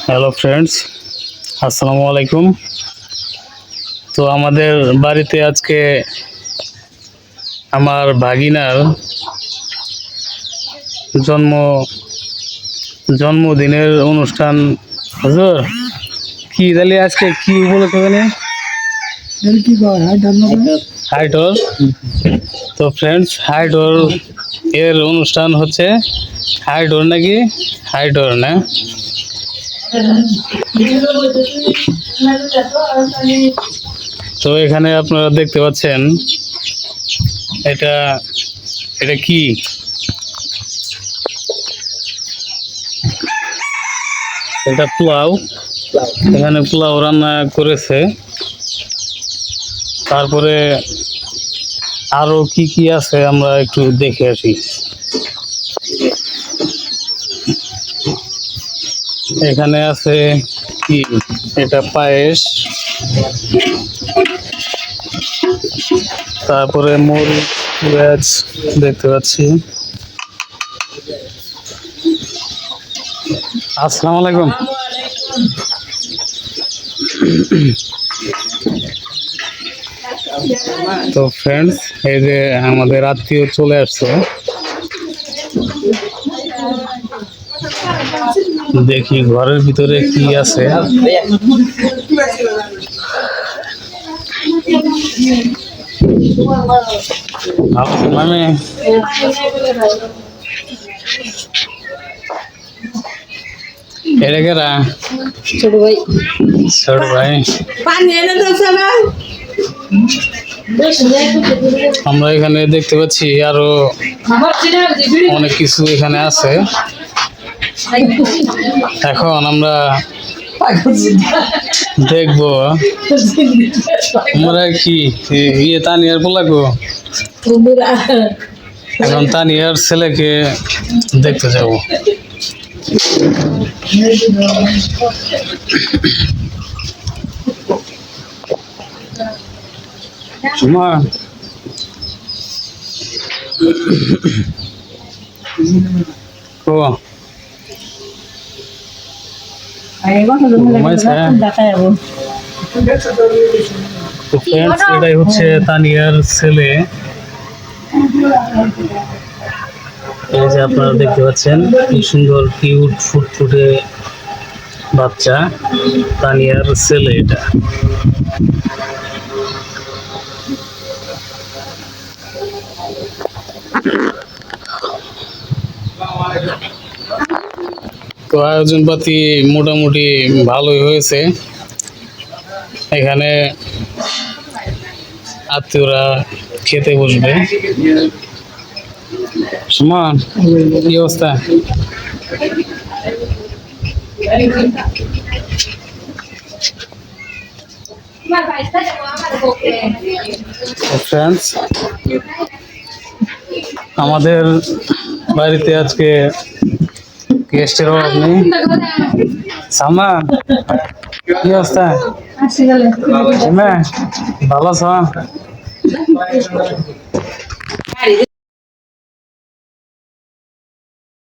Hello friends, আসসালামু আলাইকুম। তো আমাদের বাড়িতে আজকে আমার ভাগিনার জন্মদিনের অনুষ্ঠান। হুজুর কি তাহলে আজকে কি উপলক্ষে মানে হাইডোর। তো ফ্রেন্ডস, হাইডোর এর অনুষ্ঠান হচ্ছে। হাইডোর নাকি হাইডোর না? তো এখানে আপনারা দেখতে পাচ্ছেন এটা এটা কি? এটা পোলাও। এখানে পোলাও রান্না করেছে। তারপরে আরো কি কি আছে আমরা একটু দেখে আসি। এখানে আছে কি, এটা পায়েস, তারপরে মরিচ পেঁয়াজ দেখতে পাচ্ছি। আসসালামু আলাইকুম। তো ফ্রেন্ডস, এই যে আমাদের আত্মীয় চলে আসছে। দেখি ঘরের ভিতরে কি আছে। আমি এটা কেরা? ছোট ভাই। ছোট ভাই। আমরা এখানে দেখতে পাচ্ছি আরো অনেক কিছু এখানে আছে। এখন আমরা দেখবো আমরা কি ইয়ে তানিয়ার পোলাগো। এখন তানিয়ার ছেলেকে দেখতে যাব। মা ও এটাই হচ্ছে তানিয়ার ছেলে। এই যে আপনারা দেখতে পাচ্ছেন কি সুন্দর কিউট ফুটফুটে বাচ্চা, তানিয়ার ছেলে এটা। তো আয়োজন পাতি মোটামুটি ভালোই হয়েছে। এখানে আত্মীয়রা খেতে বসবে। সুমন, কি অবস্থা? ফ্রেন্ডস, আমাদের বাড়িতে আজকে গেস্টের অভাব নেই। সালমা, কি অবস্থা? ভালো আছো?